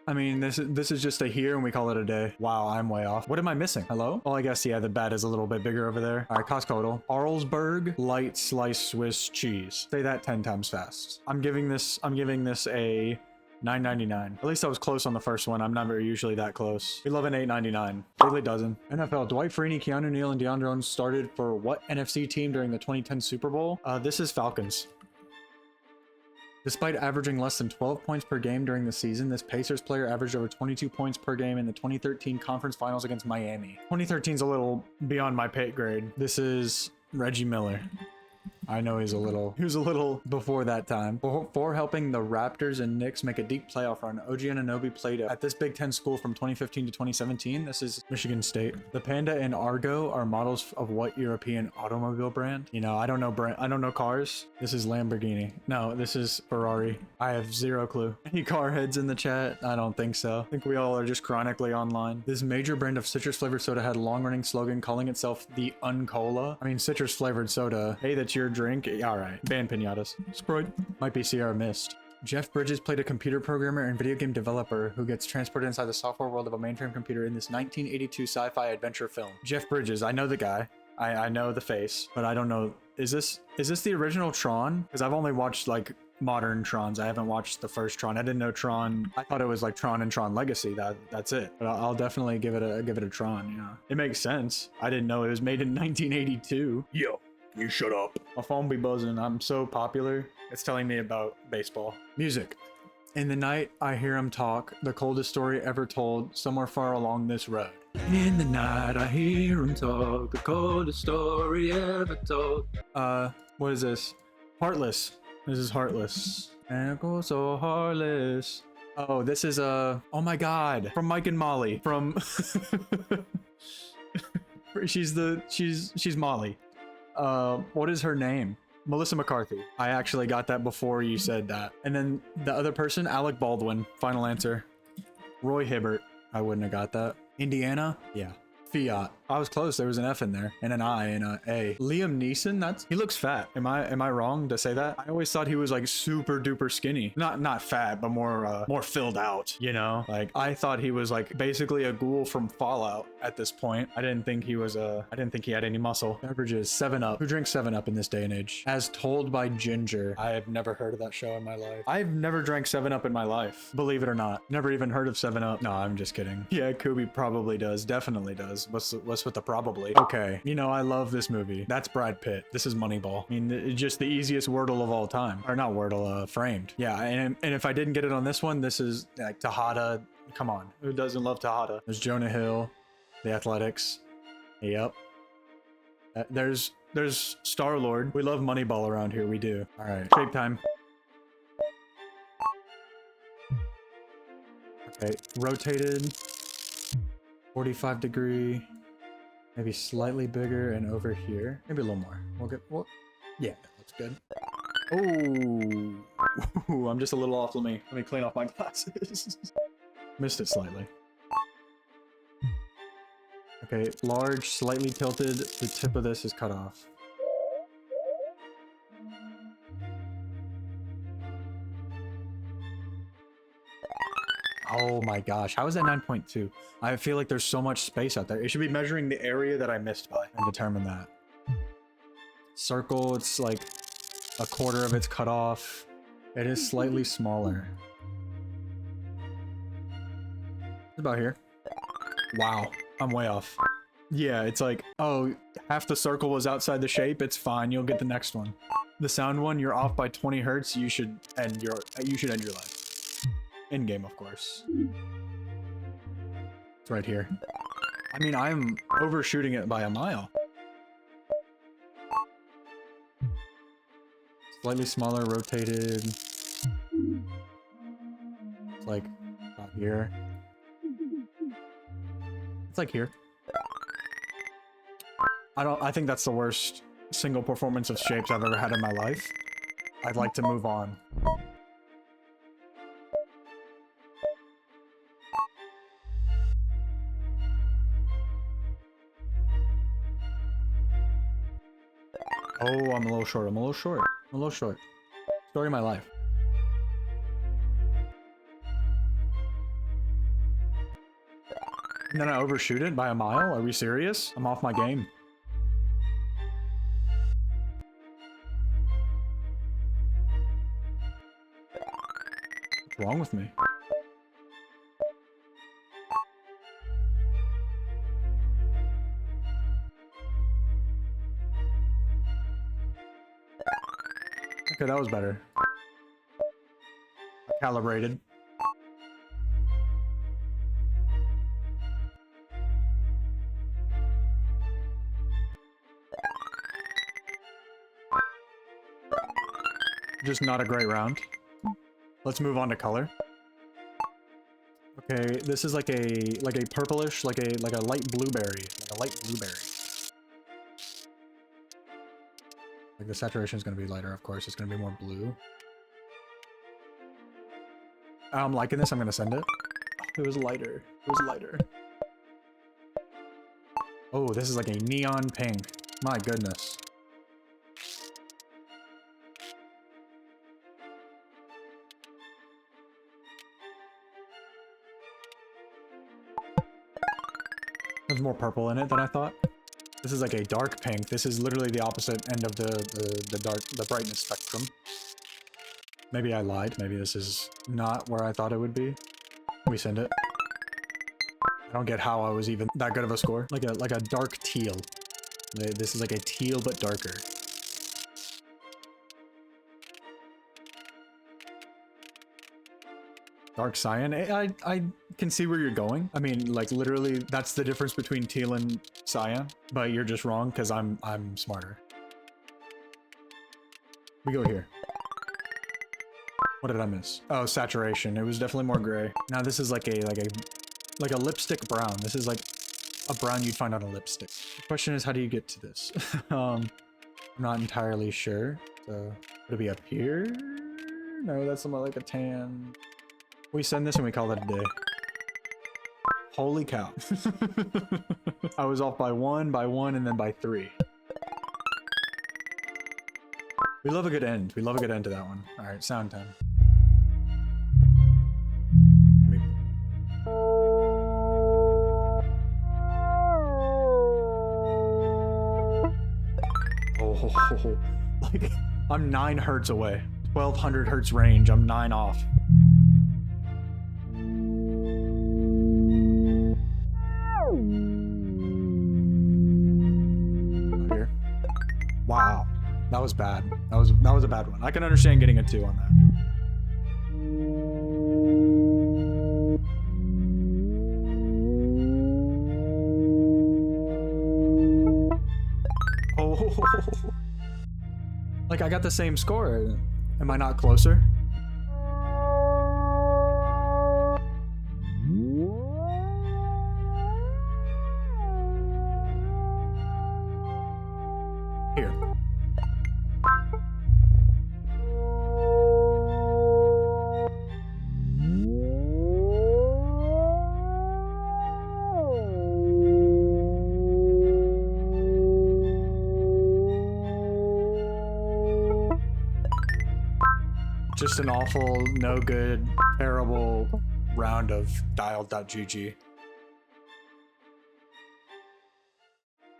I mean, this is just a here and we call it a day. Wow, I'm way off. What am I missing? Hello? Well, I guess, yeah, the bat is a little bit bigger over there. All right, cost total. Arlsberg light sliced Swiss cheese. Say that 10 times fast. I'm giving this a $9.99. At least I was close on the first one. I'm never usually that close. We love an $8.99. Daily dozen. NFL. Dwight Freeney, Keanu Neal, and Deion Jones started for what NFC team during the 2010 Super Bowl? This is Falcons. Despite averaging less than 12 points per game during the season, this Pacers player averaged over 22 points per game in the 2013 conference finals against Miami. 2013 is a little beyond my pay grade. This is Reggie Miller. I know he was a little before that time. Before helping the Raptors and Knicks make a deep playoff run, OG Anunoby played at this Big Ten school from 2015 to 2017. This is Michigan State. The Panda and Argo are models of what European automobile brand? You know, I don't know cars. This is Lamborghini. No, this is Ferrari. I have zero clue. Any car heads in the chat? I don't think so. I think we all are just chronically online. This major brand of citrus flavored soda had a long-running slogan calling itself the Uncola. I mean, citrus flavored soda. Hey, that's your drink. All right, ban pinatas. Sprite. Might be Sierra Mist. Jeff Bridges played a computer programmer and video game developer who gets transported inside the software world of a mainframe computer in this 1982 sci-fi adventure film. Jeff Bridges, I know the guy. I know the face, but I don't know. Is this the original Tron? Because I've only watched like modern Trons. I haven't watched the first Tron. I didn't know Tron. I thought it was like Tron and Tron Legacy. That's it. But I'll definitely give it a Tron. Yeah, it makes sense. I didn't know it was made in 1982. Yo. You shut up. My phone be buzzing. I'm so popular. It's telling me about baseball. Music. In the night, I hear him talk. The coldest story ever told. Somewhere far along this road. In the night, I hear him talk. The coldest story ever told. What is this? Heartless. This is Heartless. And it goes so heartless. Oh, this is oh my God. From Mike and Molly. From she's Molly. What is her name? Melissa McCarthy. I actually got that before you said that. And then the other person, Alec Baldwin. Final answer. Roy Hibbert. I wouldn't have got that. Indiana? Yeah. Fiat. I was close. There was an F in there and an I and a A. Liam Neeson? He looks fat. Am I wrong to say that? I always thought he was like super duper skinny. Not fat, but more filled out, you know? Like I thought he was like basically a ghoul from Fallout at this point. I didn't think he had any muscle. Beverages. 7-Up. Who drinks 7-Up in this day and age? As told by Ginger. I have never heard of that show in my life. I've never drank 7-Up in my life. Believe it or not. Never even heard of 7-Up. No, I'm just kidding. Yeah, Kubi probably does. Definitely does. What's with the probably? Okay, you know, I love this movie. That's Brad Pitt. This is Moneyball. I mean, it's just the easiest Wordle of all time. Or not Wordle, Framed. Yeah, and if I didn't get it on this one, this is like Tejada. Come on, who doesn't love Tejada? There's Jonah Hill, The Athletics. Yep. There's Star-Lord. We love Moneyball around here. We do. All right, shape time. Okay, rotated. 45 degree. Maybe slightly bigger and over here. Maybe a little more. Yeah, that looks good. Oh, ooh, I'm just a little off. Let me clean off my glasses. Missed it slightly. Okay, large, slightly tilted. The tip of this is cut off. Oh my gosh, how is that 9.2? I feel like there's so much space out there. It should be measuring the area that I missed by and determine that. Circle, it's like a quarter of it's cut off. It is slightly smaller. It's about here. Wow, I'm way off. Yeah, it's like, oh, half the circle was outside the shape. It's fine, you'll get the next one. The sound one, you're off by 20 hertz. You should end your life. In game, of course. It's right here. I mean, I'm overshooting it by a mile. Slightly smaller, rotated. It's like about here. It's like here. I think that's the worst single performance of shapes I've ever had in my life. I'd like to move on. Oh, I'm a little short. Story of my life. And then I overshoot it by a mile? Are we serious? I'm off my game. What's wrong with me? Okay, that was better. Calibrated. Just not a great round. Let's move on to color. Okay, this is like a purplish, like a light blueberry, Like the saturation is going to be lighter, of course. It's going to be more blue. I'm liking this. I'm going to send it. Oh, it was lighter. It was lighter. Oh, this is like a neon pink. My goodness. There's more purple in it than I thought. This is like a dark pink. This is literally the opposite end of the brightness spectrum. Maybe I lied. Maybe this is not where I thought it would be. We send it. I don't get how I was even that good of a score. Like a dark teal. This is like a teal but darker. Dark cyan. I can see where you're going. I mean, like literally, that's the difference between teal and cyan. But you're just wrong because I'm smarter. We go here. What did I miss? Oh, saturation. It was definitely more gray. Now this is like a lipstick brown. This is like a brown you'd find on a lipstick. The question is, how do you get to this? I'm not entirely sure. So would it be up here? No, that's more like a tan. We send this and we call it a day. Holy cow. I was off by one, and then by 3. We love a good end. We love a good end to that one. All right, sound time. Oh, like I'm 9 hertz away. 1200 hertz range. I'm 9 off. Wow, that was bad. That was a bad one. I can understand getting a 2 on that. Oh, like I got the same score. Am I not closer? Here. Just an awful, no good, terrible round of dialed.gg.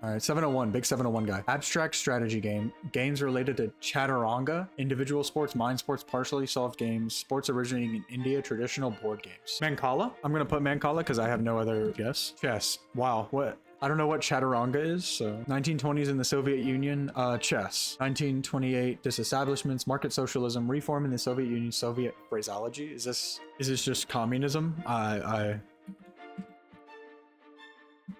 All right, 701, big 701 guy. Abstract strategy game. Games related to Chaturanga, individual sports, mind sports, partially solved games, sports originating in India, traditional board games. Mancala? I'm gonna put Mancala because I have no other guess. Chess. Wow, what? I don't know what Chaturanga is, so 1920s in the Soviet Union, chess. 1928 disestablishments, market socialism, reform in the Soviet Union, Soviet phraseology. Is this just communism?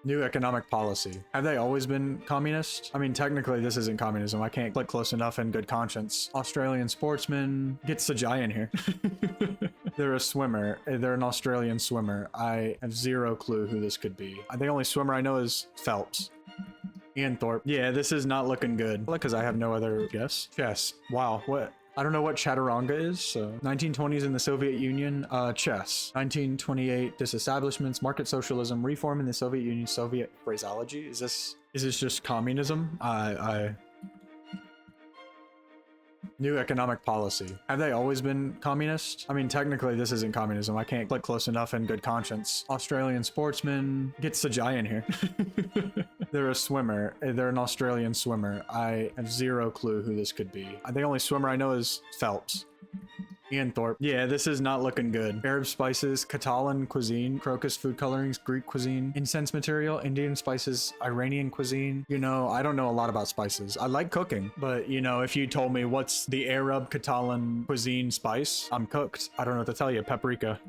New economic policy. Have they always been communist? I mean, technically this isn't communism. I can't click close enough in good conscience. Australian sportsman. Get Sajai in here. They're a swimmer. They're an Australian swimmer. I have zero clue who this could be. The only swimmer I know is Phelps. Ian Thorpe. Yeah, this is not looking good because I have no other guess. Chess. Wow, what? I don't know what Chaturanga is, so 1920s in the Soviet Union, chess. 1928 disestablishments, market socialism, reform in the Soviet Union, Soviet phraseology. Is this just communism? New economic policy. Have they always been communist? I mean, technically this isn't communism. I can't click close enough in good conscience. Australian sportsman. Get Sajai in here. They're a swimmer. They're an Australian swimmer. I have zero clue who this could be. The only swimmer I know is Phelps. Ian Thorpe. Yeah, this is not looking good. Arab spices, Catalan cuisine, crocus food colorings, Greek cuisine, incense material, Indian spices, Iranian cuisine. You know, I don't know a lot about spices. I like cooking, but you know, if you told me what's the Arab Catalan cuisine spice, I'm cooked. I don't know what to tell you. Paprika.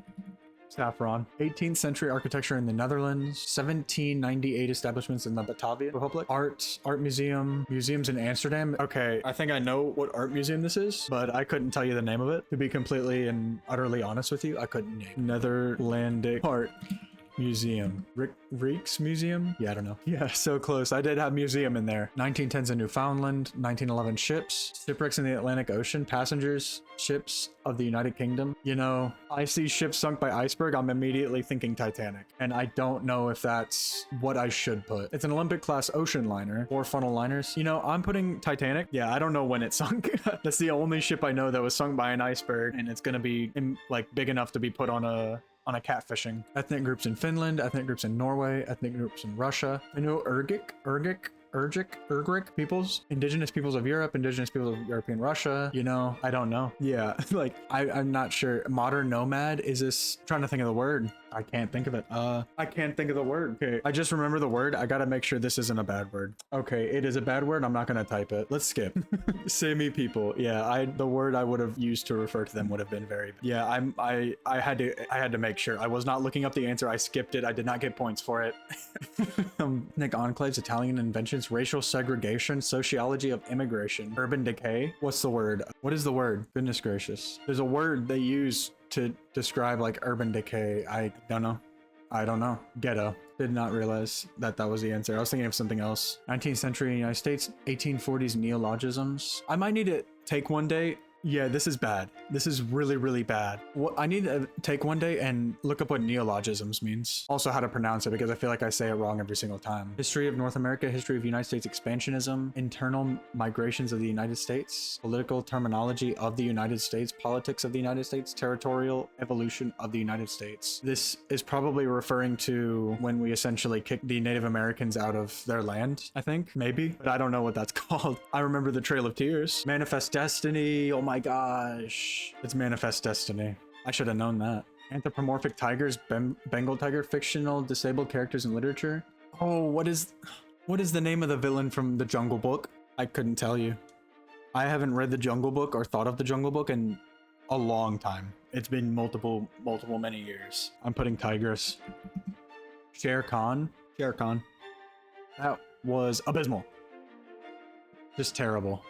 Saffron. 18th century architecture in the Netherlands. 1798 establishments in the Batavia Republic. Art museum. Museums in Amsterdam. Okay, I think I know what art museum this is, but I couldn't tell you the name of it. To be completely and utterly honest with you, I couldn't name. Netherlandic art museum. Rijks Museum? Yeah, I don't know. Yeah, so close. I did have museum in there. 1910s in Newfoundland. 1911 ships. Shipwrecks in the Atlantic Ocean. Passengers. Ships of the United Kingdom. You know, I see ships sunk by iceberg, I'm immediately thinking Titanic. And I don't know if that's what I should put. It's an Olympic class ocean liner. 4 funnel liners. You know, I'm putting Titanic. Yeah, I don't know when it sunk. That's the only ship I know that was sunk by an iceberg, and it's gonna be like big enough to be put on a catfishing. Ethnic groups in Finland, ethnic groups in Norway, ethnic groups in Russia. I know Ugric peoples, indigenous peoples of Europe, indigenous peoples of European Russia. You know, I don't know. Yeah, like I'm not sure. Modern nomad, is this? I'm trying to think of the word. I can't think of it. I can't think of the word. Okay, I just remember the word. I gotta make sure this isn't a bad word. Okay, it is a bad word. I'm not gonna type it. Let's skip. Sami people. Yeah, the word I would have used to refer to them would have been very. Yeah, I had to make sure. I was not looking up the answer. I skipped it. I did not get points for it. Nick enclaves, Italian inventions, racial segregation, sociology of immigration, urban decay. What's the word? What is the word? Goodness gracious. There's a word they use to describe like urban decay. I don't know. Ghetto. Did not realize that was the answer. I was thinking of something else. 19th century United States, 1840s neologisms. I might need to take one day. Yeah, this is bad. This is really, really bad. What I need to take one day and look up what neologisms means. Also how to pronounce it, because I feel like I say it wrong every single time. History of North America, history of United States expansionism, internal migrations of the United States, political terminology of the United States, politics of the United States, territorial evolution of the United States. This is probably referring to when we essentially kicked the Native Americans out of their land, I think, maybe, but I don't know what that's called. I remember the Trail of Tears. Manifest Destiny. Oh my gosh, it's Manifest Destiny. I should have known that. Anthropomorphic tigers, Bengal tiger, fictional disabled characters in literature. Oh, what is the name of the villain from the Jungle Book? I couldn't tell you. I haven't read the Jungle Book or thought of the Jungle Book in a long time. It's been multiple many years. I'm putting Tigress. Shere Khan. That was abysmal. Just terrible.